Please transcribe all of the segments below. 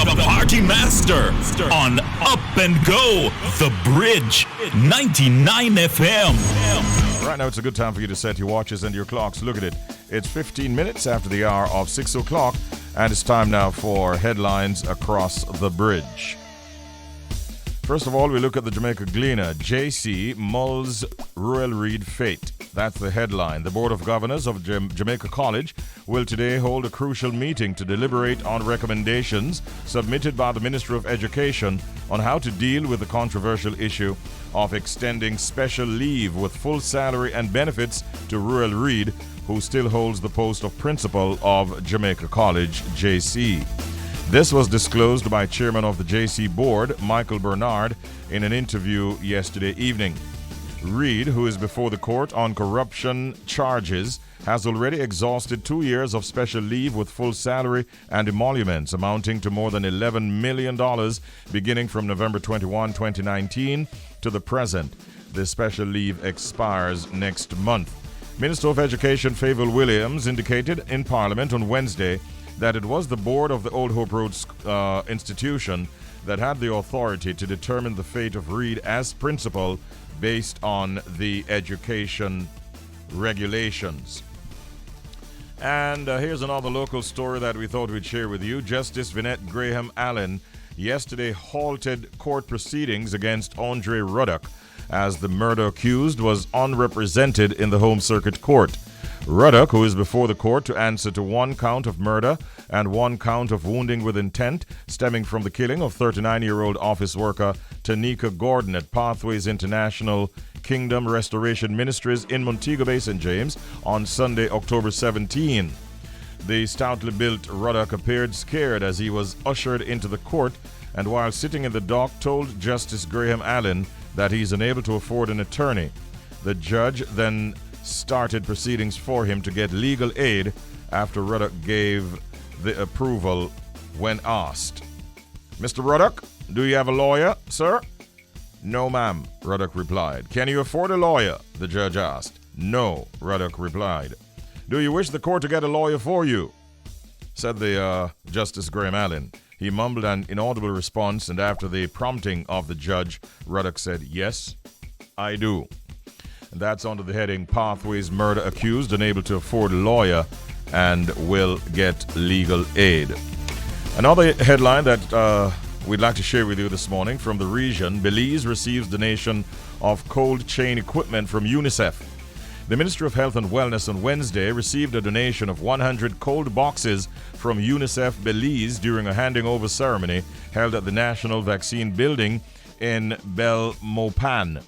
the party master on Up and Go, The Bridge, 99 FM. Right now, it's a good time for you to set your watches and your clocks. Look at it. It's 15 minutes after the hour of 6 o'clock, and it's time now for headlines across the bridge. First of all, we look at the Jamaica Gleaner. JC mulls Ruel Reid fate. That's the headline. The Board of Governors of Jamaica College will today hold a crucial meeting to deliberate on recommendations submitted by the Minister of Education on how to deal with the controversial issue of extending special leave with full salary and benefits to Ruel Reid, who still holds the post of principal of Jamaica College, JC. This was disclosed by Chairman of the JC Board, Micheal Bernard, in an interview yesterday evening. Reid, who is before the court on corruption charges, has already exhausted 2 years of special leave with full salary and emoluments amounting to more than $11 million beginning from November 21, 2019 to the present. This special leave expires next month. Minister of Education Favour Williams indicated in Parliament on Wednesday that it was the board of the Old Hope Road institution that had the authority to determine the fate of Reid as principal based on the education regulations. And here's another local story that we thought we'd share with you. Justice Vinette Graham Allen yesterday halted court proceedings against Andre Ruddock as the murder accused was unrepresented in the Home Circuit Court. Ruddock, who is before the court to answer to 1 count of murder and 1 count of wounding with intent stemming from the killing of 39-year-old office worker Tanika Gordon at Pathways International Kingdom Restoration Ministries in Montego Bay, St. James on Sunday, October 17. The stoutly built Ruddock appeared scared as he was ushered into the court, and while sitting in the dock told Justice Graham Allen that he's unable to afford an attorney. The judge then started proceedings for him to get legal aid after Ruddock gave the approval when asked. Mr. Ruddock, do you have a lawyer, sir? No, ma'am, Ruddock replied. Can you afford a lawyer? The judge asked. No, Ruddock replied. Do you wish the court to get a lawyer for you? Said the Justice Graham Allen. He mumbled an inaudible response, and after the prompting of the judge, Ruddock said, yes, I do. And that's under the heading Pathways Murder Accused Unable to Afford a Lawyer and Will Get Legal Aid. Another headline that we'd like to share with you this morning from the region. Belize receives donation of cold chain equipment from UNICEF. The Ministry of Health and Wellness on Wednesday received a donation of 100 cold boxes from UNICEF Belize during a handing over ceremony held at the National Vaccine Building in Belmopan.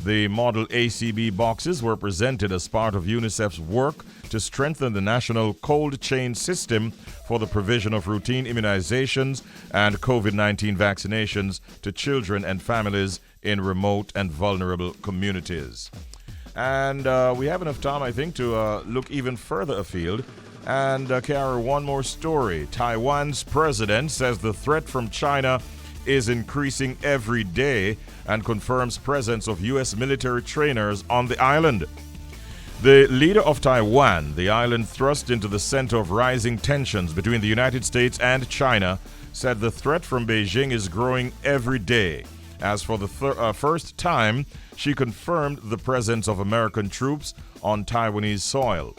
The model ACB boxes were presented as part of UNICEF's work to strengthen the national cold chain system for the provision of routine immunizations and COVID-19 vaccinations to children and families in remote and vulnerable communities. And we have enough time, I think, to look even further afield and carry one more story. Taiwan's president says the threat from China is increasing every day and confirms presence of U.S. military trainers on the island. The leader of Taiwan, the island thrust into the center of rising tensions between the United States and China, said the threat from Beijing is growing every day. As for the first time, she confirmed the presence of American troops on Taiwanese soil.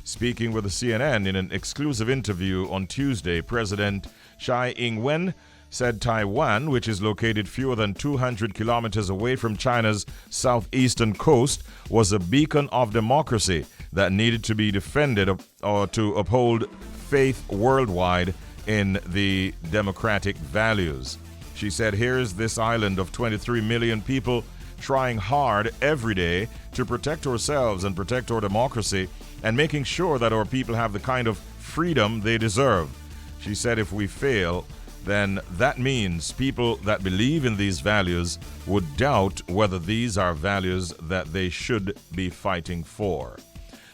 Speaking with the CNN in an exclusive interview on Tuesday, President Tsai Ing-wen said Taiwan, which is located fewer than 200 kilometers away from China's southeastern coast, was a beacon of democracy that needed to be defended or to uphold faith worldwide in the democratic values. She said, here's this island of 23 million people trying hard every day to protect ourselves and protect our democracy and making sure that our people have the kind of freedom they deserve. She said, if we fail, then that means people that believe in these values would doubt whether these are values that they should be fighting for.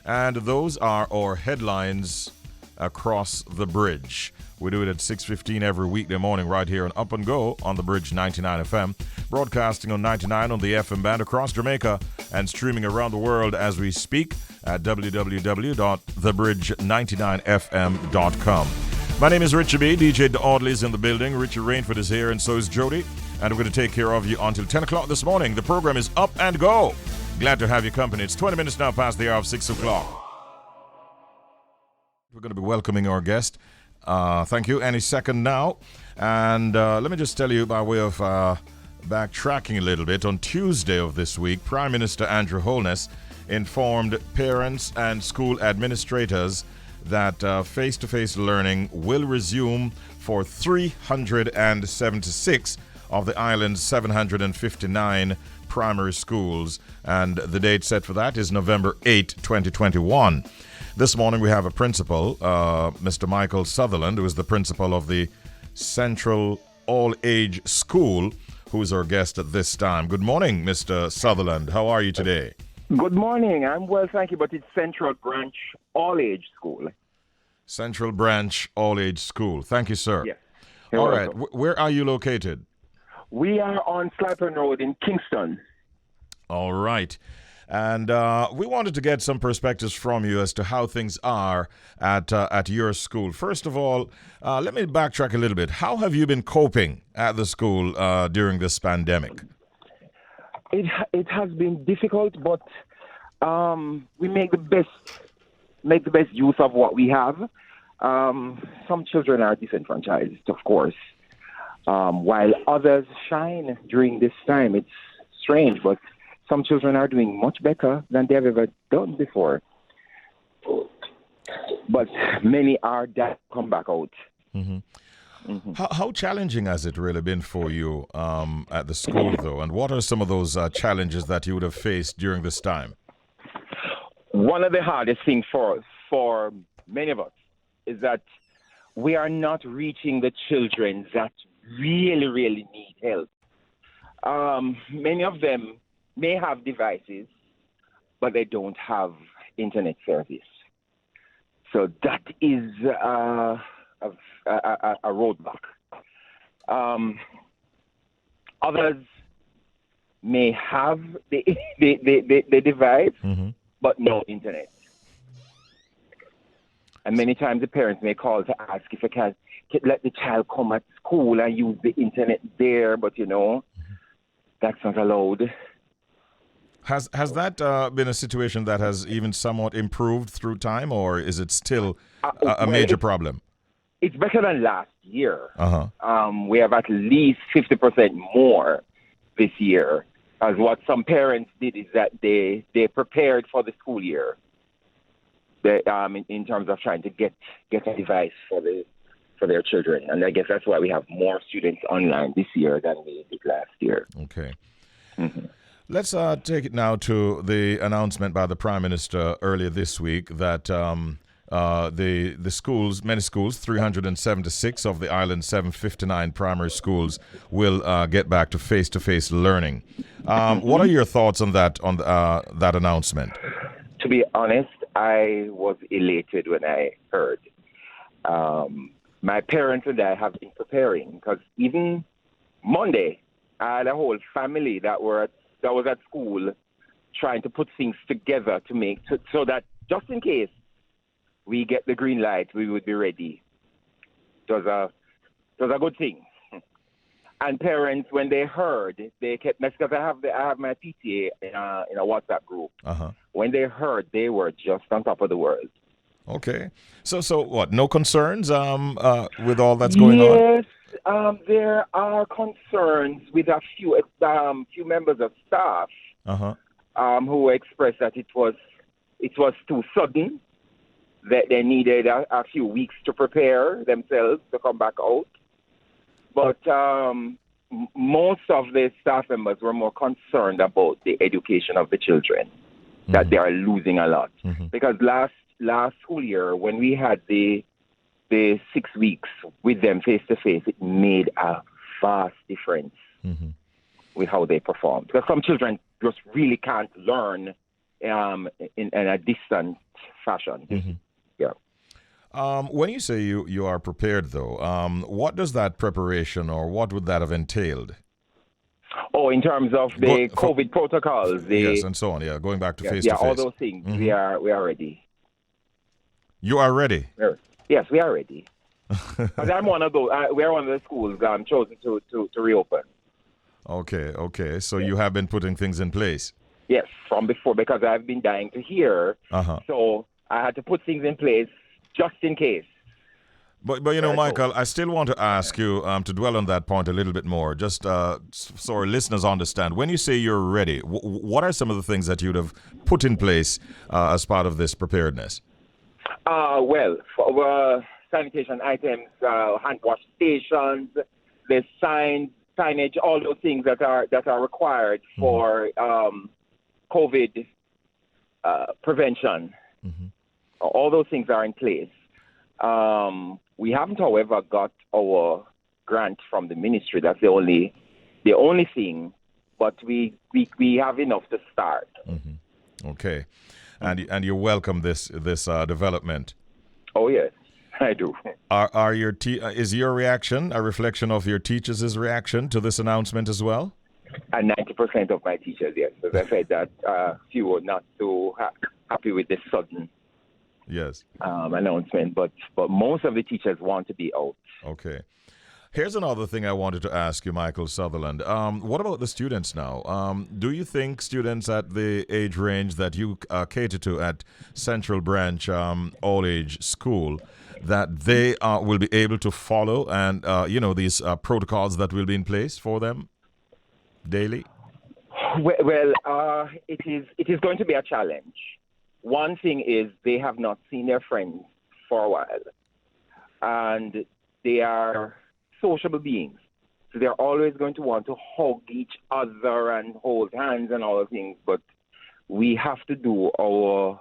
And those are our headlines across the bridge. We do it at 6:15 every weekday morning right here on Up and Go on the Bridge 99 FM, broadcasting on 99 on the FM band across Jamaica and streaming around the world as we speak at www.thebridge99fm.com. My name is Richie B. DJ Audley's in the building. Richie Rainford is here, and so is Jody. And we're going to take care of you until 10 o'clock this morning. The program is Up and Go. Glad to have your company. It's 20 minutes now past the hour of 6 o'clock. We're going to be welcoming our guest. Thank you. Any second now. And let me just tell you by way of backtracking a little bit. On Tuesday of this week, Prime Minister Andrew Holness informed parents and school administrators that face-to-face learning will resume for 376 of the island's 759 primary schools, and the date set for that is November 8, 2021. This morning we have a principal, Mr. Micheal Sutherland, who is the principal of the Central All-Age School, who is our guest at this time. Good morning, Mr. Sutherland. How are you today? Good morning. I'm well, thank you, but it's Central Branch All-Age School. Central Branch All-Age School. Thank you, sir. Yes. All right. Where are you located? We are on Slappern Road in Kingston. All right. And we wanted to get some perspectives from you as to how things are at your school. First of all, let me backtrack a little bit. How have you been coping at the school during this pandemic? It has been difficult, but we make the best use of what we have. Some children are disenfranchised, of course, while others shine during this time. It's strange, but some children are doing much better than they've ever done before. But many are that come back out. Mm-hmm. Mm-hmm. How challenging has it really been for you at the school, though? And what are some of those challenges that you would have faced during this time? One of the hardest things for many of us is that we are not reaching the children that really, really need help. Many of them may have devices, but they don't have internet service. So that is a roadblock. Others may have the device, mm-hmm. but no internet. And many times the parents may call to ask if I can let the child come at school and use the internet there, but that's not allowed. Has that been a situation that has even somewhat improved through time, or is it still a major problem? It's better than last year. Uh-huh. We have at least 50% more this year. As what some parents did is that they prepared for the school year. In terms of trying to get a device for their children, and I guess that's why we have more students online this year than we did last year. Okay. Mm-hmm. Let's take it now to the announcement by the Prime Minister earlier this week that the schools, many schools, 376 of the island's 759 primary schools will get back to face-to-face learning. What are your thoughts on that announcement? To be honest, I was elated when I heard. My parents and I have been preparing because even Monday, I had a whole family that was at school trying to put things together to make so that just in case we get the green light, we would be ready. It was a good thing. And parents, when they heard, they kept messing because I have my PTA in a WhatsApp group. Uh-huh. When they heard, they were just on top of the world. Okay. So what? No concerns with all that's going on? Yes, there are concerns with a few members of staff uh-huh. Who expressed that it was too sudden, that they needed a few weeks to prepare themselves to come back out. But most of the staff members were more concerned about the education of the children, mm-hmm. that they are losing a lot. Mm-hmm. Because last school year, when we had the 6 weeks with them face-to-face, it made a vast difference mm-hmm. with how they performed. Because some children just really can't learn in a distant fashion. Mm-hmm. Yeah. When you say you are prepared, though, what does that preparation or what would that have entailed? Oh, in terms of the COVID protocols. Yes, and so on, yeah, going back to face-to-face. Yeah, all those things. Mm-hmm. We are ready. You are ready? Yes, we are ready. But I'm one of those. We're one of the schools chosen to reopen. Okay. So you have been putting things in place. Yes, from before, because I've been dying to hear. So I had to put things in place just in case. But you know, Michael, I still want to ask you to dwell on that point a little bit more, just so our listeners understand. When you say you're ready, what are some of the things that you'd have put in place as part of this preparedness? Well, for sanitation items, hand wash stations, the signage, all those things that are required for COVID prevention. All those things are in place. We haven't, however, got our grant from the ministry. That's the only thing. But we have enough to start. Okay, and you welcome this development. Oh yes, I do. Are your is your reaction a reflection of your teachers' reaction to this announcement as well? And 90% of my teachers, yes. As I said, that few were not so happy with this sudden announcement, but most of the teachers want to be out. Okay. Here's another thing I wanted to ask you, Micheal Sutherland. What about the students now? Do you think students at the age range that you cater to at Central Branch All Age School, that they will be able to follow and these protocols that will be in place for them daily? Well, it is going to be a challenge. One thing is they have not seen their friends for a while, and they are sociable beings. So they're always going to want to hug each other and hold hands and all the things, but we have to do our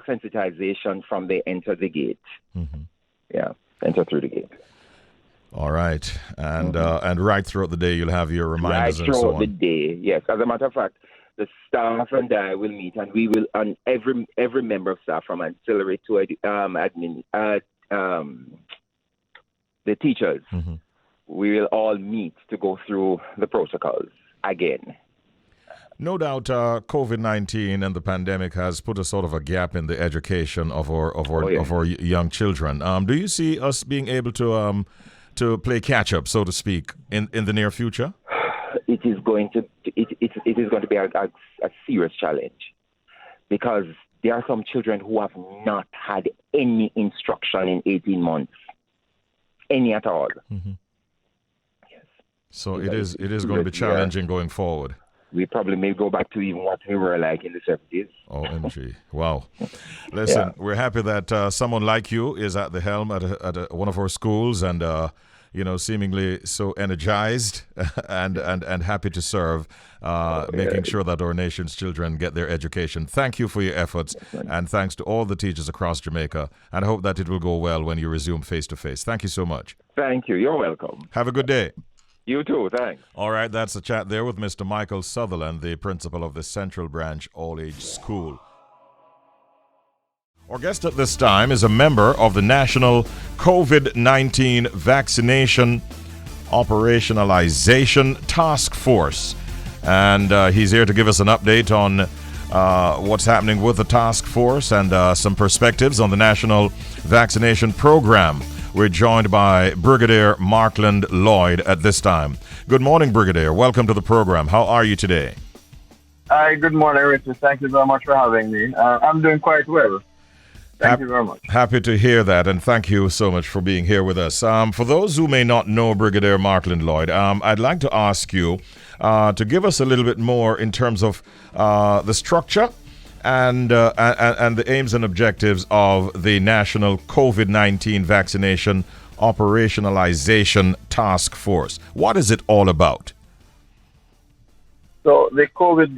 sensitization from they enter the gate. Yeah, enter through the gate. All right. And right throughout the day, you'll have your reminders and so on. Right throughout the day, yes. As a matter of fact, the staff and I will meet, and we will, and every member of staff from ancillary to admin, the teachers, we will all meet to go through the protocols again. No doubt, COVID-19 and the pandemic has put a sort of a gap in the education of our young children. Do you see us being able to play catch up, so to speak, in the near future? It is going to be a serious challenge, because there are some children who have not had any instruction in 18 months, any at all. Yes. So it is going to be challenging going forward. We probably may go back to even what we were like in the 70s. OMG. Wow. Listen, we're happy that someone like you is at the helm at one of our schools and, seemingly so energized and happy to serve, making sure that our nation's children get their education. Thank you for your efforts, and thanks to all the teachers across Jamaica. And I hope that it will go well when you resume face-to-face. Thank you so much. Thank you. You're welcome. Have a good day. You too, thanks. All right, that's a chat there with Mr. Micheal Sutherland, the principal of the Central Branch All Age School. Our guest at this time is a member of the National COVID-19 Vaccination Operationalisation Task Force. And he's here to give us an update on what's happening with the task force and some perspectives on the National Vaccination Program. We're joined by Brigadier Markland Lloyd at this time. Good morning, Brigadier. Welcome to the program. How are you today? Hi, good morning, Richard. Thank you very much for having me. I'm doing quite well. Thank you very much. Happy to hear that, and thank you so much for being here with us. For those who may not know Brigadier Markland Lloyd, I'd like to ask you to give us a little bit more in terms of the structure and the aims and objectives of the National COVID-19 Vaccination Operationalisation Task Force. What is it all about? So the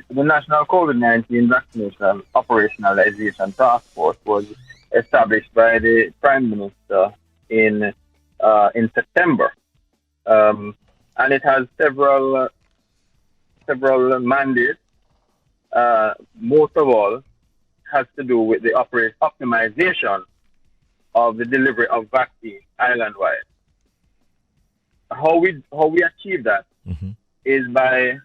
National COVID-19 Vaccination Operationalisation Task Force was established by the Prime Minister in September, and it has several mandates. Most of all, has to do with the optimization of the delivery of vaccine island-wide. How we achieve that is by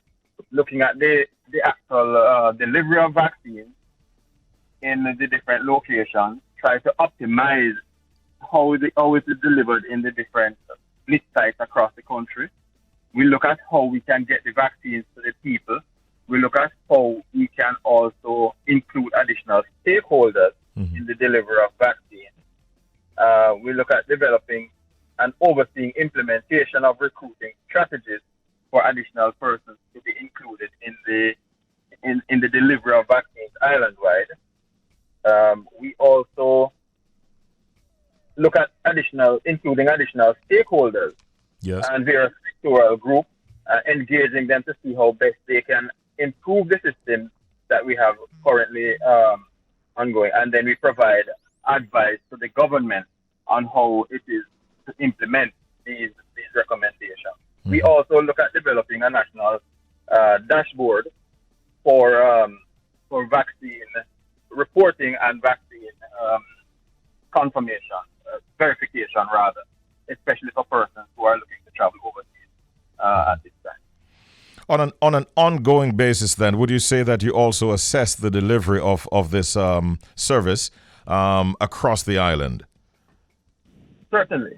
looking at the actual delivery of vaccines in the different locations, try to optimize how it is delivered in the different split sites across the country. We look at how we can get the vaccines to the people. We look at how we can also include additional stakeholders in the delivery of vaccines. We look at developing and overseeing implementation of recruiting strategies for additional persons to be included in the delivery of vaccines island-wide. We also look at including additional stakeholders and various sectoral groups, engaging them to see how best they can improve the system that we have currently ongoing. And then we provide advice to the government on how it is to implement these recommendations. We also look at developing a national dashboard for vaccine reporting and vaccine confirmation, verification rather, especially for persons who are looking to travel overseas at this time. On an ongoing basis, then, would you say that you also assess the delivery of this service across the island? Certainly.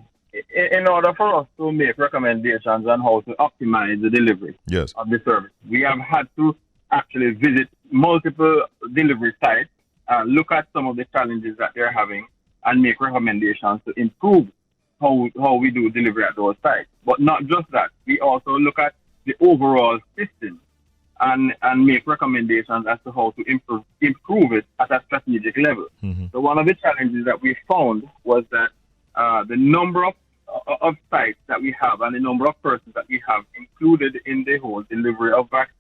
In order for us to make recommendations on how to optimize the delivery of the service, we have had to actually visit multiple delivery sites, look at some of the challenges that they're having, and make recommendations to improve how we do delivery at those sites. But not just that, we also look at the overall system and make recommendations as to how to improve it at a strategic level. So one of the challenges that we found was that the number of sites that we have and the number of persons that we have included in the whole delivery of vaccines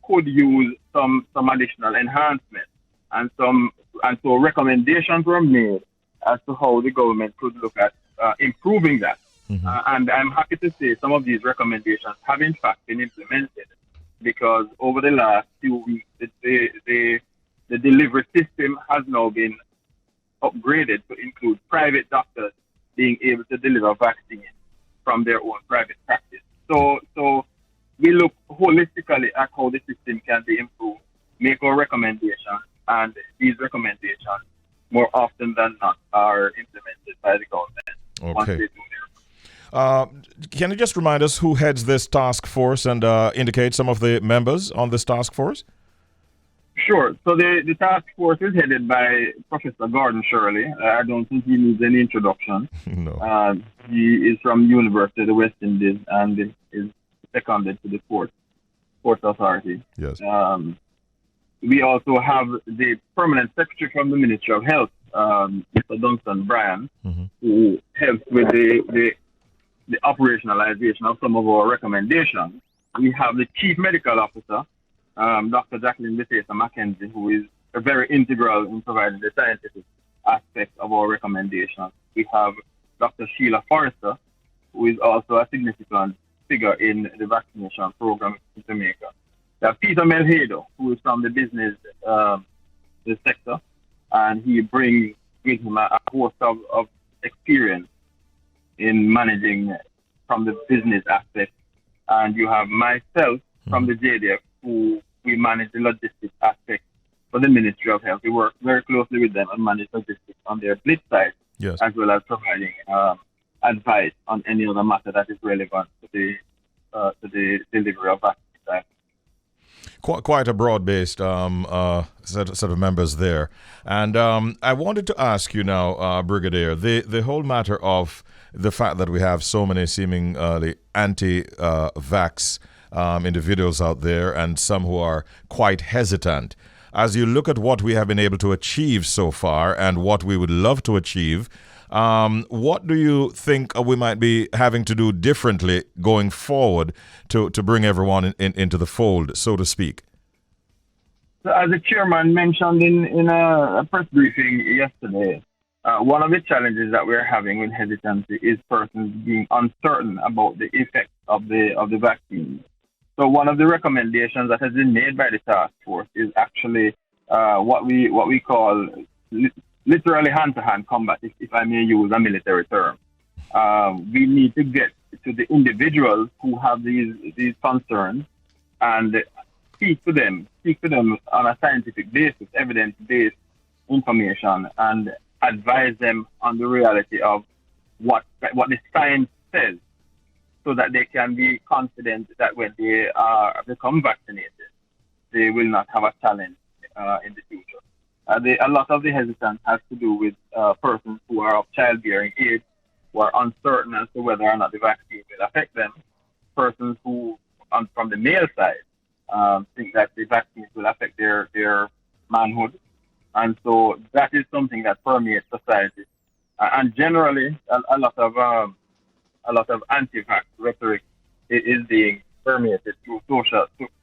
could use some additional enhancement, and so recommendations were made as to how the government could look at improving that. And I'm happy to say some of these recommendations have in fact been implemented, because over the last few weeks the delivery system has now been upgraded to include private doctors being able to deliver vaccines from their own private practice. So we look holistically at how the system can be improved, make our recommendations, and these recommendations, more often than not, are implemented by the government once they do their. Can you just remind us who heads this task force and indicate some of the members on this task force? Sure. So the task force is headed by Professor Gordon Shirley. I don't think he needs any introduction. No. He is from the University of the West Indies and is seconded to the Ports Authority. Yes. We also have the permanent secretary from the Ministry of Health, Mr. Dunstan Bryan, who helps with the operationalization of some of our recommendations. We have the Chief Medical Officer, Dr. Jacqueline Bethesda Mackenzie, who is very integral in providing the scientific aspect of our recommendations. We have Dr. Sheila Forrester, who is also a significant figure in the vaccination program in Jamaica. We have Peter Melhedo, who is from the business the sector, and he brings with him a host of experience in managing from the business aspect. And you have myself from the JDF, who we manage the logistics aspect for the Ministry of Health. We work very closely with them and manage logistics on their blitz side, as well as providing advice on any other matter that is relevant to the delivery of vaccines. Quite a broad-based set of members there. And I wanted to ask you now, Brigadier, the whole matter of the fact that we have so many seemingly anti-vax individuals out there and some who are quite hesitant. As you look at what we have been able to achieve so far and what we would love to achieve, what do you think we might be having to do differently going forward to bring everyone into the fold, so to speak? So as the chairman mentioned in a press briefing yesterday, one of the challenges that we're having with hesitancy is persons being uncertain about the effects of the vaccine. So one of the recommendations that has been made by the task force is actually what we call literally hand-to-hand combat, if I may use a military term. We need to get to the individuals who have these concerns and speak to them on a scientific basis, evidence-based information, and advise them on the reality of what the science says, so that they can be confident that when they become vaccinated, they will not have a challenge in the future. A lot of the hesitance has to do with persons who are of childbearing age, who are uncertain as to whether or not the vaccine will affect them. Persons who, from the male side, think that the vaccines will affect their manhood. And so that is something that permeates society. And generally, a lot of anti-vax rhetoric is being permeated through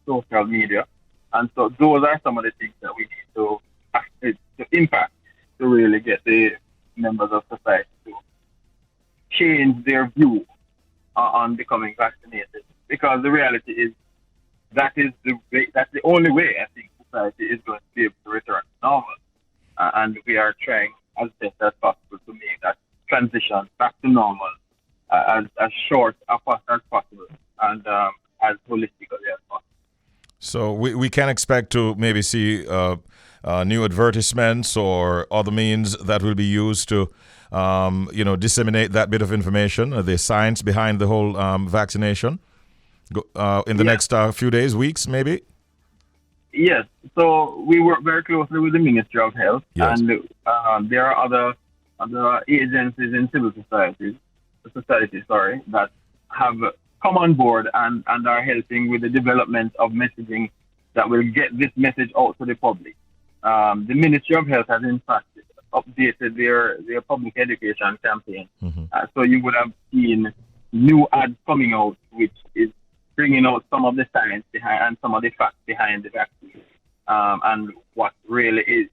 social media. And so those are some of the things that we need to impact to really get the members of society to change their view on becoming vaccinated. Because the reality is that's the only way I think society is going to be able to return to normal. And we are trying as best as possible to make that transition back to normal as short as possible and as holistically as possible. So we can expect to maybe see new advertisements or other means that will be used to, disseminate that bit of information, the science behind the whole vaccination in the next few days, weeks, maybe? Yes. So we work very closely with the Ministry of Health, and there are other agencies in civil society, that have come on board and are helping with the development of messaging that will get this message out to the public. The Ministry of Health has in fact updated their public education campaign. So you would have seen new ads coming out, which is bringing out some of the science behind and some of the facts behind the vaccine, and what really is,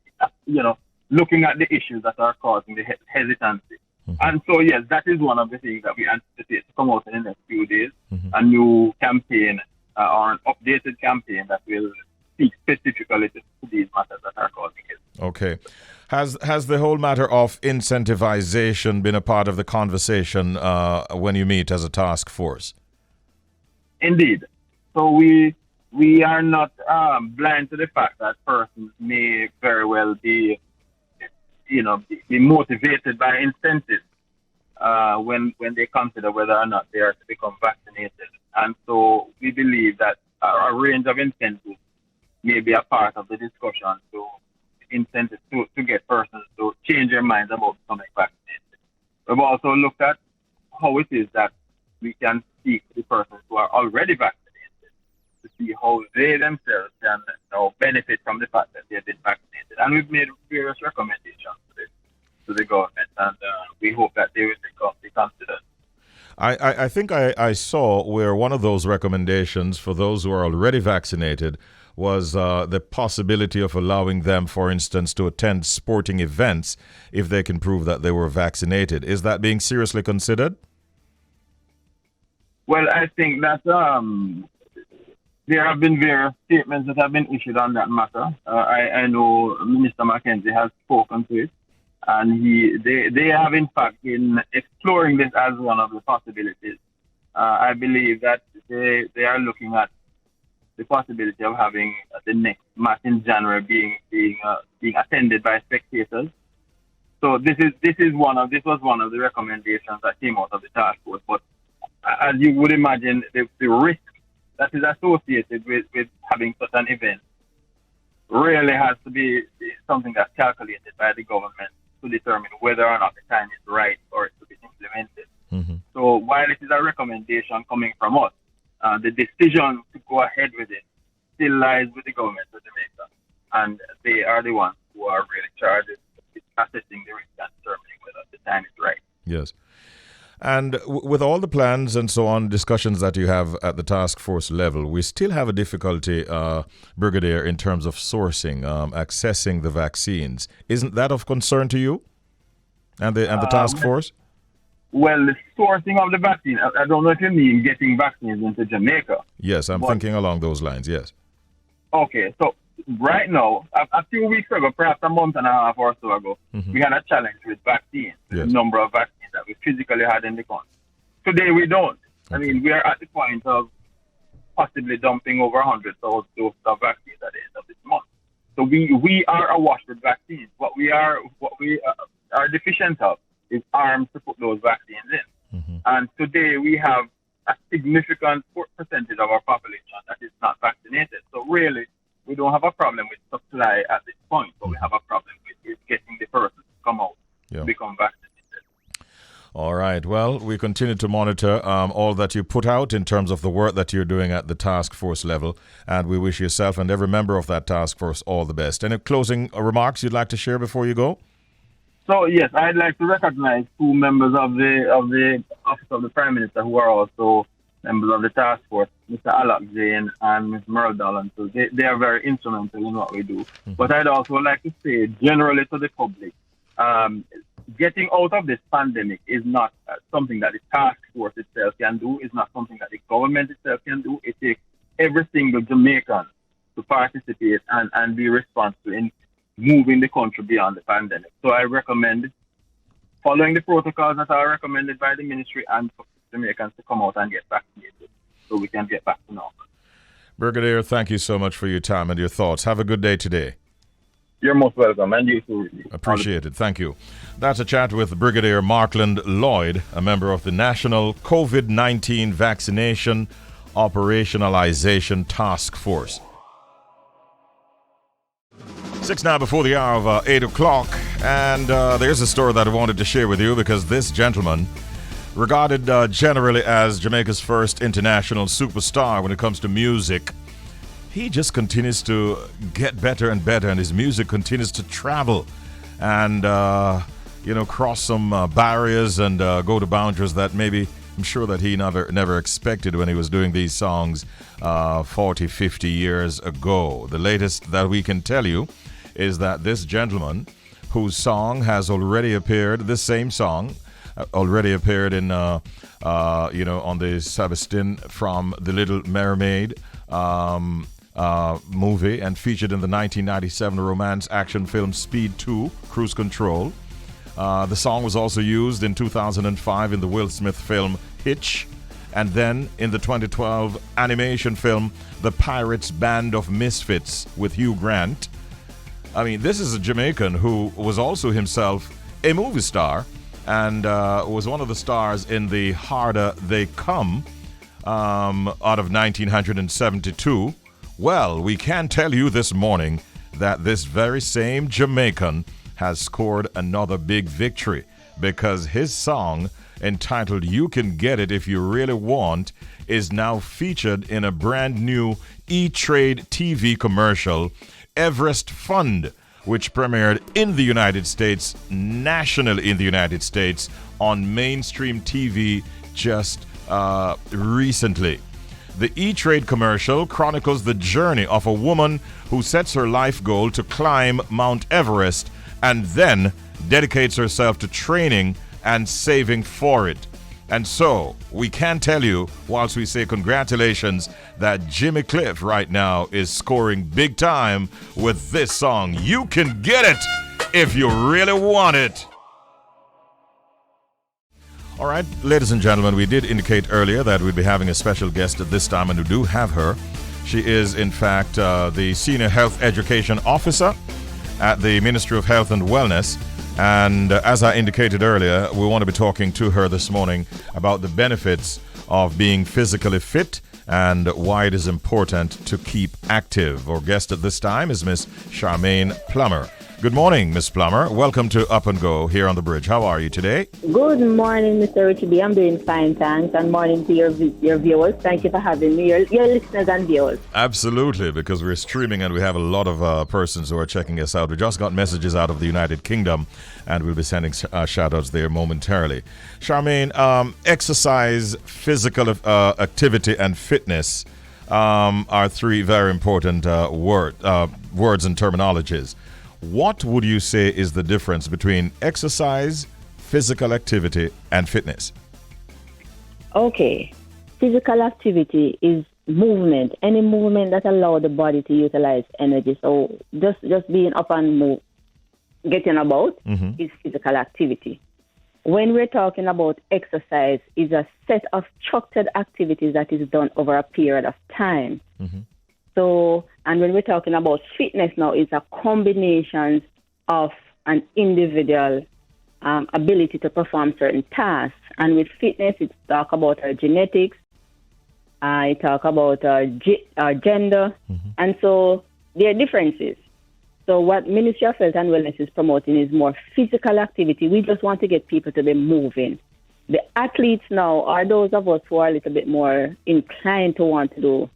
looking at the issues that are causing the hesitancy. And so, yes, that is one of the things that we anticipate to come out in the next few days, a new campaign or an updated campaign that will speak specifically to these matters that are causing it. Okay. Has the whole matter of incentivization been a part of the conversation when you meet as a task force? Indeed. So we are not blind to the fact that persons may very well be motivated by incentives when they consider whether or not they are to become vaccinated. And so we believe that a range of incentives may be a part of the discussion to incentives to get persons to change their minds about becoming vaccinated. We've also looked at how it is that we can speak to the persons who are already vaccinated to see how they themselves can benefit from the fact that they've been vaccinated. And we've made various recommendations to the government, and we hope that they will be considered. I think I saw where one of those recommendations for those who are already vaccinated was the possibility of allowing them, for instance, to attend sporting events if they can prove that they were vaccinated. Is that being seriously considered? Well, I think that there have been various statements that have been issued on that matter. I know Minister McKenzie has spoken to it, and they have in fact been exploring this as one of the possibilities. I believe that they are looking at the possibility of having the next match in January being attended by spectators. So this was one of the recommendations that came out of the task force. But as you would imagine, the risk that is associated with having such an event really has to be something that's calculated by the government to determine whether or not the time is right for it to be implemented. So while it is a recommendation coming from us, the decision to go ahead with it still lies with the government of Jamaica, and they are the ones who are really charged with assessing the risk and determining whether the time is right. Yes. And with all the plans and so on, discussions that you have at the task force level, we still have a difficulty, Brigadier, in terms of sourcing, accessing the vaccines. Isn't that of concern to you and the task force? Well, the sourcing of the vaccine, I don't know if you mean getting vaccines into Jamaica. Yes, I'm thinking along those lines, yes. Okay, so right now, a few weeks ago, perhaps a month and a half or so ago, we had a challenge with vaccines, the number of vaccines that we physically had in the country. Today we don't. Okay. I mean, we are at the point of possibly dumping over 100,000 doses of vaccines at the end of this month. So we are awash with vaccines. are deficient of is arms to put those vaccines in. Mm-hmm. And today we have a significant percentage of our population that is not vaccinated. So really, we don't have a problem with supply at this point. What we have a problem with is getting the person to come out to become vaccinated. All right. Well, we continue to monitor all that you put out in terms of the work that you're doing at the task force level. And we wish yourself and every member of that task force all the best. Any closing remarks you'd like to share before you go? So, yes, I'd like to recognize two members of the Office of the Prime Minister who are also members of the task force, Mr. Alok Jain and Ms. Merle Dolan. So they are very instrumental in what we do. Mm-hmm. But I'd also like to say generally to the public, getting out of this pandemic is not something that the task force itself can do. It's not something that the government itself can do. It takes every single Jamaican to participate and be responsible in moving the country beyond the pandemic. So I recommend following the protocols that are recommended by the ministry and for Jamaicans to come out and get vaccinated so we can get back to normal. Brigadier, thank you so much for your time and your thoughts. Have a good day today. You're most welcome, and you too. Appreciate it. Thank you. That's a chat with Brigadier Markland Lloyd, a member of the National COVID-19 Vaccination Operationalisation Task Force. 6 now before the hour of 8 o'clock, and there's a story that I wanted to share with you because this gentleman, regarded generally as Jamaica's first international superstar when it comes to music, he just continues to get better and better, and his music continues to travel and, cross some barriers and go to boundaries that maybe I'm sure that he never expected when he was doing these songs 40, 50 years ago. The latest that we can tell you is that this gentleman, whose song has already appeared, this same song, already appeared in, on the Sebastian from The Little Mermaid movie and featured in the 1997 romance action film Speed 2, Cruise Control. The song was also used in 2005 in the Will Smith film Hitch, and then in the 2012 animation film The Pirates Band of Misfits with Hugh Grant. I mean, this is a Jamaican who was also himself a movie star and was one of the stars in The Harder They Come out of 1972. Well, we can tell you this morning that this very same Jamaican has scored another big victory because his song, entitled You Can Get It If You Really Want, is now featured in a brand new E-Trade TV commercial, Everest Fund, which premiered in the United States, nationally in the United States, on mainstream TV just recently. The E-Trade commercial chronicles the journey of a woman who sets her life goal to climb Mount Everest and then dedicates herself to training and saving for it. And so, we can tell you, whilst we say congratulations, that Jimmy Cliff right now is scoring big time with this song. You can get it if you really want it. All right, ladies and gentlemen, we did indicate earlier that we'd be having a special guest at this time, and we do have her. She is, in fact, the Senior Health Education Officer at the Ministry of Health and Wellness. And as I indicated earlier, we want to be talking to her this morning about the benefits of being physically fit and why it is important to keep active. Our guest at this time is Miss Charmaine Plummer. Good morning, Miss Plummer. Welcome to Up and Go here on the Bridge. How are you today? Good morning, Mr. Richie B. I'm doing fine, thanks. And morning to your viewers. Thank you for having me, your listeners and viewers. Absolutely, because we're streaming and we have a lot of persons who are checking us out. We just got messages out of the United Kingdom, and we'll be sending shout-outs there momentarily. Charmaine, exercise, physical activity, and fitness are three very important words and terminologies. What would you say is the difference between exercise, physical activity, and fitness? Okay. Physical activity is movement. Any movement that allows the body to utilize energy. So just being up and move, getting about is physical activity. When we're talking about exercise, is a set of structured activities that is done over a period of time. So, and when we're talking about fitness now, it's a combination of an individual ability to perform certain tasks. And with fitness, it's talk about our genetics. I talk about our gender. And so there are differences. So what Ministry of Health and Wellness is promoting is more physical activity. We just want to get people to be moving. The athletes now are those of us who are a little bit more inclined to want to do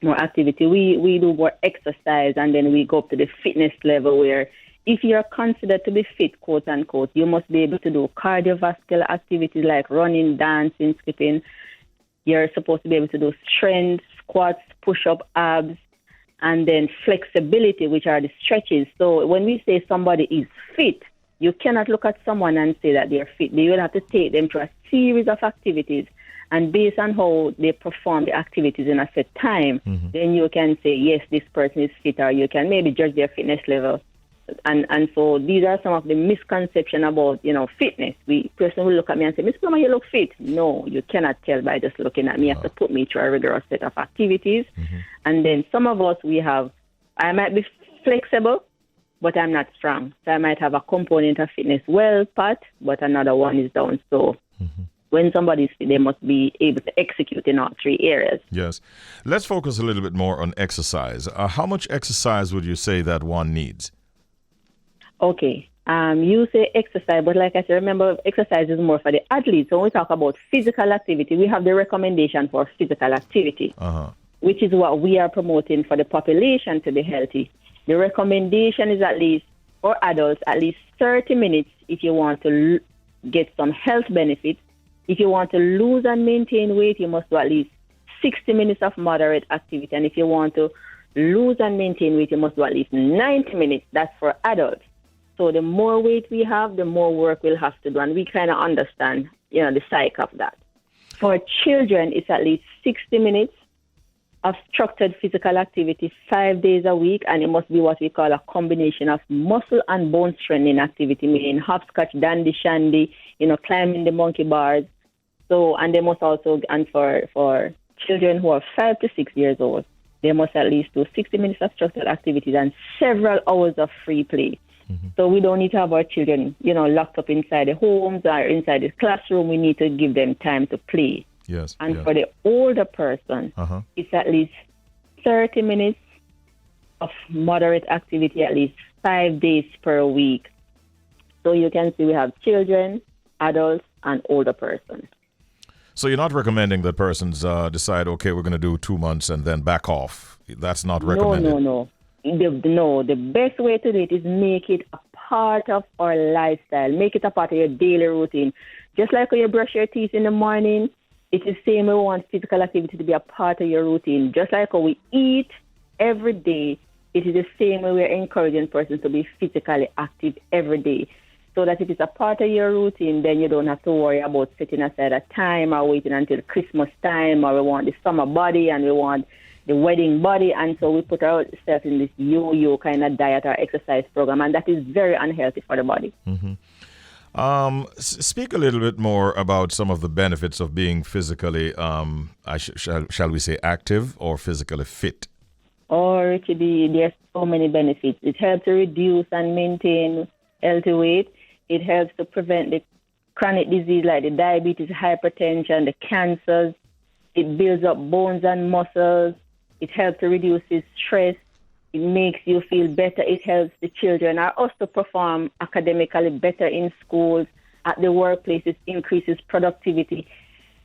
more activity. We do more exercise, and then we go up to the fitness level where if you're considered to be fit, quote unquote, you must be able to do cardiovascular activities like running, dancing, skipping. You're supposed to be able to do strength, squats, push-up, abs, and then flexibility, which are the stretches. So when we say somebody is fit, you cannot look at someone and say that they're fit. You will have to take them through a series of activities, and based on how they perform the activities in a set time, then you can say, yes, this person is fit, or you can maybe judge their fitness level. And so these are some of the misconceptions about, fitness. Person will look at me and say, Miss Plummer, you look fit. No, you cannot tell by just looking at me. You have to put me through a rigorous set of activities. And then some of us, I might be flexible, but I'm not strong. So I might have a component of fitness well part, but another one is down. So when somebody's fit, they must be able to execute in all three areas. Yes. Let's focus a little bit more on exercise. How much exercise would you say that one needs? Okay. You say exercise, but like I said, remember, exercise is more for the athletes. So when we talk about physical activity, we have the recommendation for physical activity, which is what we are promoting for the population to be healthy. The recommendation is at least, for adults, at least 30 minutes if you want to get some health benefits. If you want to lose and maintain weight, you must do at least 60 minutes of moderate activity. And if you want to lose and maintain weight, you must do at least 90 minutes. That's for adults. So the more weight we have, the more work we'll have to do. And we kind of understand, the psyche of that. For children, it's at least 60 minutes of structured physical activity 5 days a week. And it must be what we call a combination of muscle and bone strengthening activity, meaning hopscotch, dandy, shandy, climbing the monkey bars. So, and they must also, and for children who are 5 to 6 years old, they must at least do 60 minutes of structured activities and several hours of free play. So we don't need to have our children, locked up inside the homes or inside the classroom. We need to give them time to play. Yes. And for the older person, it's at least 30 minutes of moderate activity, at least 5 days per week. So you can see we have children, adults, and older persons. So you're not recommending that persons decide, okay, we're going to do 2 months and then back off. That's not recommended. No. The best way to do it is make it a part of our lifestyle. Make it a part of your daily routine. Just like when you brush your teeth in the morning, it's the same way we want physical activity to be a part of your routine. Just like when we eat every day, it is the same way we're encouraging persons to be physically active every day. So that if it's a part of your routine, then you don't have to worry about setting aside a time or waiting until Christmas time, or we want the summer body and we want the wedding body. And so we put ourselves in this yo-yo kind of diet or exercise program, and that is very unhealthy for the body. Speak a little bit more about some of the benefits of being physically, shall we say, active or physically fit. Oh, Richie B, there's so many benefits. It helps to reduce and maintain healthy weight. It helps to prevent the chronic disease like the diabetes, hypertension, the cancers. It builds up bones and muscles. It helps to reduce stress. It makes you feel better. It helps the children or us to perform academically better in schools, at the workplace. It increases productivity.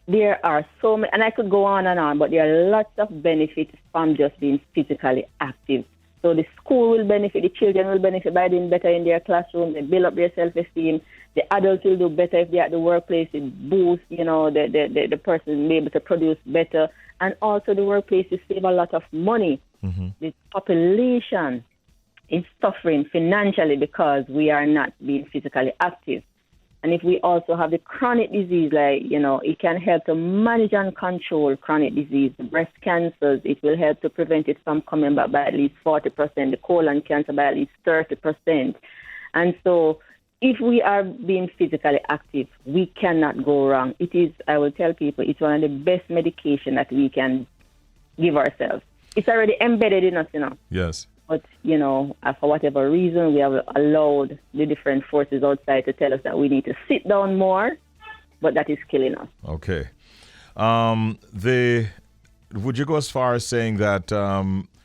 There are so many, and I could go on, but there are lots of benefits from just being physically active. So the school will benefit, the children will benefit by doing better in their classroom. They build up their self-esteem. The adults will do better if they're at the workplace. It boosts, the person be able to produce better. And also the workplace will save a lot of money. The population is suffering financially because we are not being physically active. And if we also have the chronic disease, it can help to manage and control chronic disease, the breast cancers. It will help to prevent it from coming back by at least 40%, the colon cancer by at least 30%. And so if we are being physically active, we cannot go wrong. It is, I will tell people, it's one of the best medication that we can give ourselves. It's already embedded in us, Yes. But, for whatever reason, we have allowed the different forces outside to tell us that we need to sit down more, but that is killing us. Okay. Would you go as far as saying that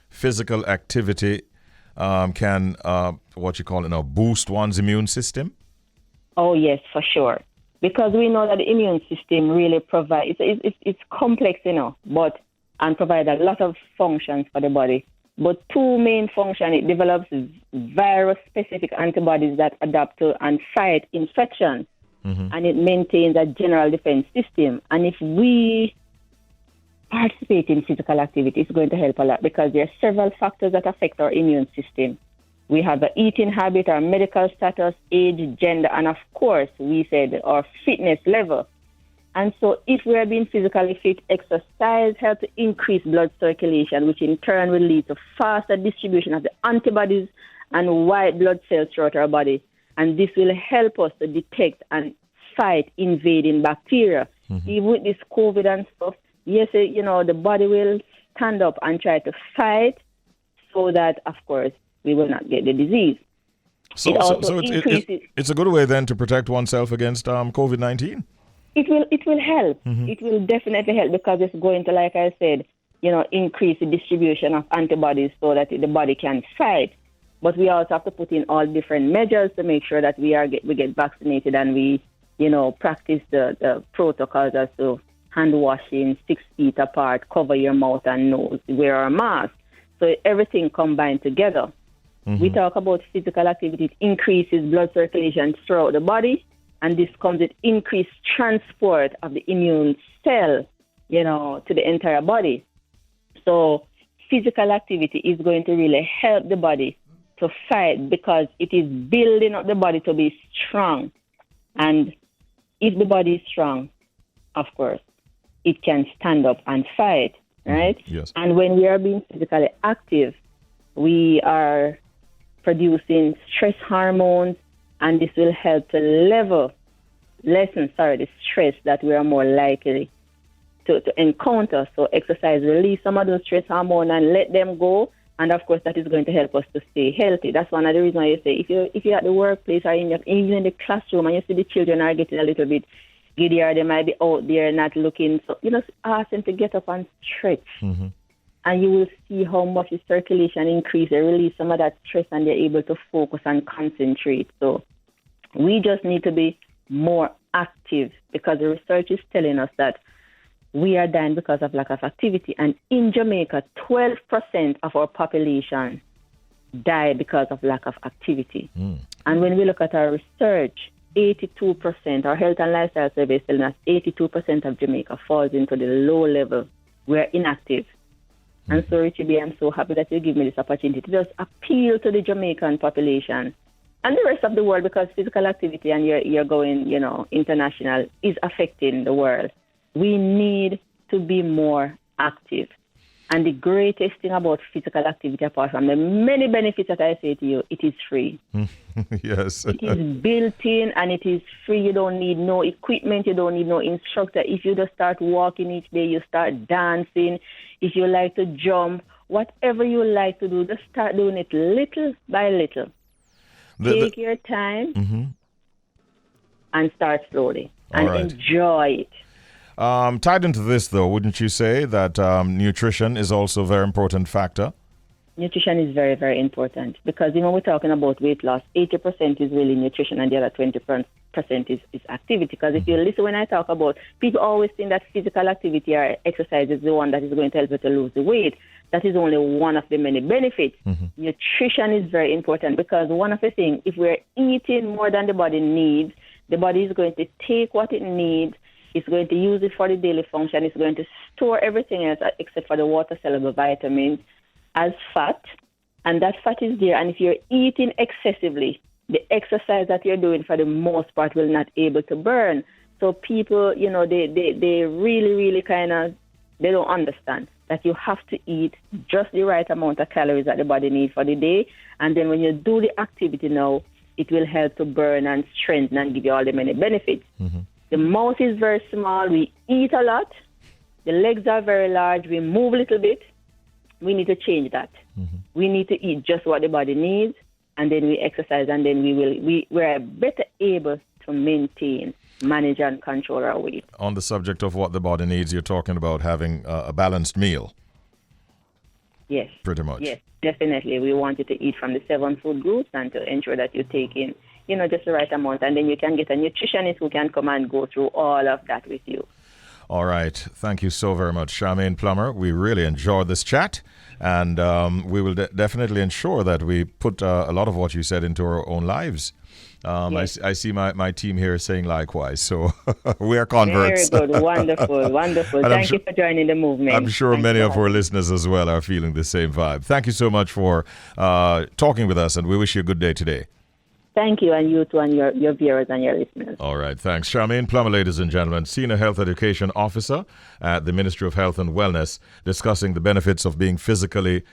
physical activity can, boost one's immune system? Oh, yes, for sure. Because we know that the immune system really provides, it's complex, and provide a lot of functions for the body. But two main functions, it develops virus-specific antibodies that adapt to and fight infection. And it maintains a general defense system. And if we participate in physical activity, it's going to help a lot because there are several factors that affect our immune system. We have the eating habit, our medical status, age, gender, and of course, we said our fitness level. And so if we are being physically fit, exercise helps to increase blood circulation, which in turn will lead to faster distribution of the antibodies and white blood cells throughout our body. And this will help us to detect and fight invading bacteria. Even with this COVID and stuff, yes, the body will stand up and try to fight so that, of course, we will not get the disease. So it's a good way then to protect oneself against COVID-19? It will help. It will definitely help because it's going to, like I said, increase the distribution of antibodies so that the body can fight. But we also have to put in all different measures to make sure that we get vaccinated and we, practice the protocols as to hand washing, 6 feet apart, cover your mouth and nose, wear a mask. So everything combined together. We talk about physical activity. It increases blood circulation throughout the body. And this comes with increased transport of the immune cell, to the entire body. So physical activity is going to really help the body to fight because it is building up the body to be strong. And if the body is strong, of course, it can stand up and fight, right? Yes. And when we are being physically active, we are producing stress hormones, and this will help to lessen the stress that we are more likely to encounter. So exercise release some of those stress hormones and let them go. And of course, that is going to help us to stay healthy. That's one of the reasons why you say if you're at the workplace or even in the classroom and you see the children are getting a little bit giddy or they might be out there not looking, so ask them to get up and stretch. And you will see how much the circulation increases, they release some of that stress and they're able to focus and concentrate. So we just need to be more active because the research is telling us that we are dying because of lack of activity. And in Jamaica, 12% of our population die because of lack of activity. And when we look at our research, 82%, our health and lifestyle survey is telling us 82% of Jamaica falls into the low level. We're inactive. And so, Richie B, I'm so happy that you give me this opportunity to just appeal to the Jamaican population and the rest of the world because physical activity and you're going, international is affecting the world. We need to be more active. And the greatest thing about physical activity, apart from the many benefits that I say to you, it is free. Yes. It is built in and it is free. You don't need no equipment. You don't need no instructor. If you just start walking each day, you start dancing. If you like to jump, whatever you like to do, just start doing it little by little. Take your time and start slowly and enjoy it. Tied into this, though, wouldn't you say that nutrition is also a very important factor? Nutrition is very, very important because when we're talking about weight loss, 80% is really nutrition and the other 20% is activity. Because if you listen when I talk about, people always think that physical activity or exercise is the one that is going to help you to lose the weight. That is only one of the many benefits. Nutrition is very important because one of the things, if we're eating more than the body needs, the body is going to take what it needs. It's going to use it for the daily function. It's going to store everything else except for the water-soluble vitamins as fat. And that fat is there. And if you're eating excessively, the exercise that you're doing for the most part will not able to burn. So people, they really, really they don't understand that you have to eat just the right amount of calories that the body needs for the day. And then when you do the activity now, it will help to burn and strengthen and give you all the many benefits. The mouth is very small. We eat a lot. The legs are very large. We move a little bit. We need to change that. we need to eat just what the body needs, and then we exercise, and then we're better able to maintain, manage, and control our weight. On the subject of what the body needs, you're talking about having a balanced meal. Yes. Pretty much. Yes, definitely. We want you to eat from the 7 food groups and to ensure that you take in, just the right amount. And then you can get a nutritionist who can come and go through all of that with you. All right. Thank you so very much, Charmaine Plummer. We really enjoyed this chat. And we will definitely ensure that we put a lot of what you said into our own lives. Yes. I see my team here saying likewise. So we are converts. Very good. Wonderful. Thank you for joining the movement. I'm sure many of our listeners as well are feeling the same vibe. Thank you so much for talking with us, and we wish you a good day today. Thank you, and you too, and your viewers and your listeners. All right, thanks. Charmaine Plummer, ladies and gentlemen, Senior Health Education Officer at the Ministry of Health and Wellness, discussing the benefits of being physically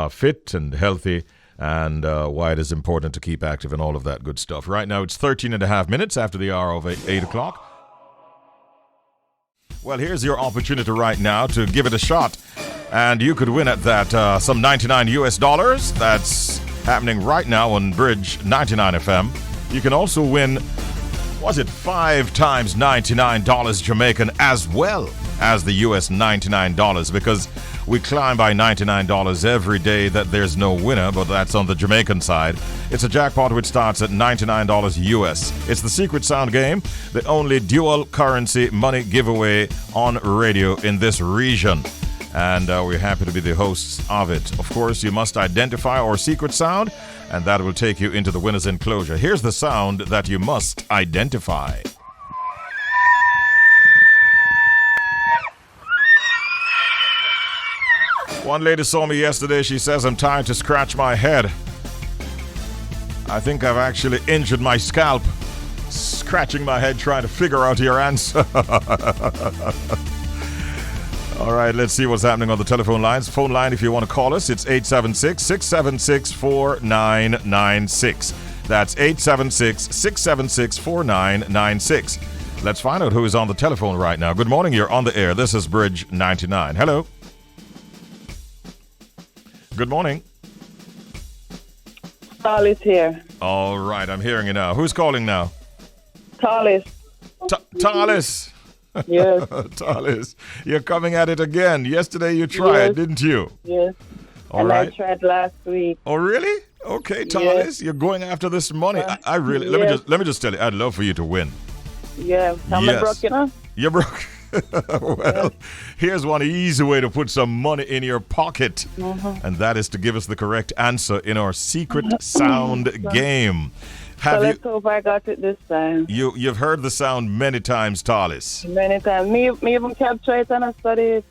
fit and healthy, and why it is important to keep active and all of that good stuff. Right now, it's 13 and a half minutes after the hour of 8 o'clock. Well, here's your opportunity right now to give it a shot, and you could win at that some $99. That's happening right now on Bridge 99 FM. You can also win, 5 times $99 Jamaican as well as the US $99, because we climb by $99 every day that there's no winner, but that's on the Jamaican side. It's a jackpot which starts at $99 US. It's the Secret Sound game, the only dual currency money giveaway on radio in this region. And we're happy to be the hosts of it. Of course, you must identify our secret sound, and that will take you into the winner's enclosure. Here's the sound that you must identify. One lady saw me yesterday. She says, I'm trying to scratch my head. I think I've actually injured my scalp. Scratching my head trying to figure out your answer. All right, let's see what's happening on the telephone lines. Phone line, if you want to call us, it's 876-676-4996. That's 876-676-4996. Let's find out who is on the telephone right now. Good morning, you're on the air. This is Bridge 99. Hello. Good morning. Talis here. All right, I'm hearing you now. Who's calling now? Talis. Talis. Yes. Talis, you're coming at it again. Yesterday you tried, didn't you? Yes. All right. I tried last week. Oh, really? Okay, Talis, Yes. You're going after this money. I really let me just tell you, I'd love for you to win. Yeah. I'm broke, You're broke. Well, here's one easy way to put some money in your pocket, and that is to give us the correct answer in our secret sound game. Let's hope I got it this time. You've heard the sound many times, Talis. Many times. Me even capture it and I study it.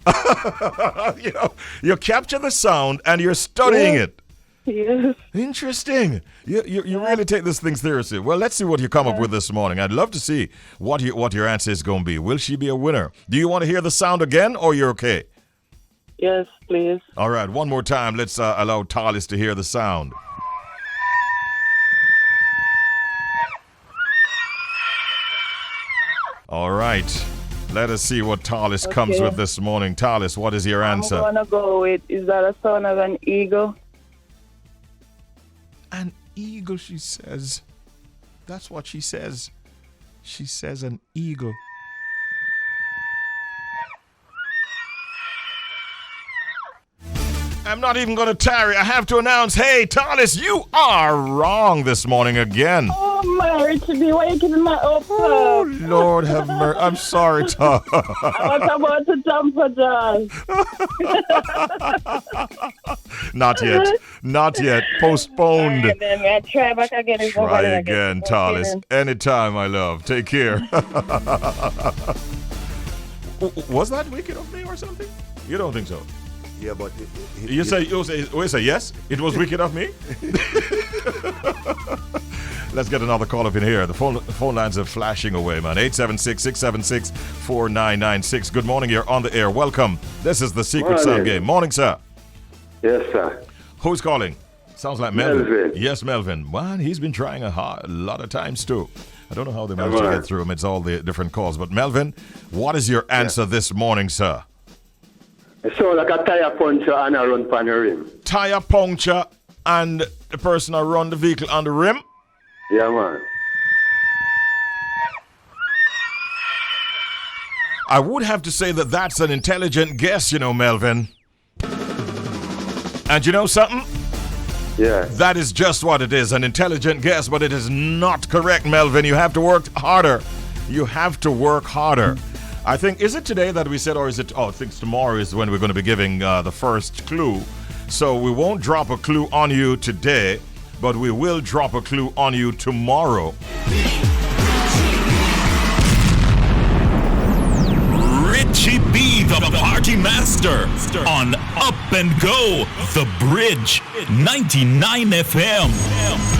You capture the sound and you're studying it. Yes. Interesting. You really take this thing seriously. Well, let's see what you come up with this morning. I'd love to see what your answer is going to be. Will she be a winner? Do you want to hear the sound again, or you're okay? Yes, please. All right, one more time. Let's allow Talis to hear the sound. All right. Let us see what Talis comes with this morning. Talis, what is your answer? I'm going to go with, is that a sound of an eagle? An eagle, she says. That's what she says. She says an eagle. I'm not even going to tarry. I have to announce, hey, Talis, you are wrong this morning again. Oh, my Richie B, why are you giving my up? Oh, Lord have mercy. I'm sorry, Talis. What about the jumper jar? Not yet. Not yet. Postponed. Right, then I try back again. Try again, Talis. Anytime, my love. Take care. Was that wicked of me or something? You don't think so? Yeah, but You say yes? It was wicked of me? Let's get another call up in here. The phone lines are flashing away, man. 876-676-4996. Good morning. You're on the air. Welcome. This is the Secret Sound Game. Morning, sir. yes, sir. Who's calling? Sounds like Melvin. Melvin. Yes, Melvin. Man, he's been trying a lot of times too. I don't know how they managed to get through him. It's all the different calls. But Melvin, what is your answer this morning, sir? It sounds like a tire puncher and a run pan the rim. tire puncture and the person who run the vehicle on the rim? Yeah, man. I would have to say that that's an intelligent guess, you know, Melvin. And you know something? Yeah. That is just what it is, an intelligent guess, but it is not correct, Melvin. You have to work harder. You have to work harder. I think, is it today that we said, or is it, I think tomorrow is when we're going to be giving the first clue. So we won't drop a clue on you today, but we will drop a clue on you tomorrow. Richie B, the party master, on Up and Go, The Bridge, 99 FM.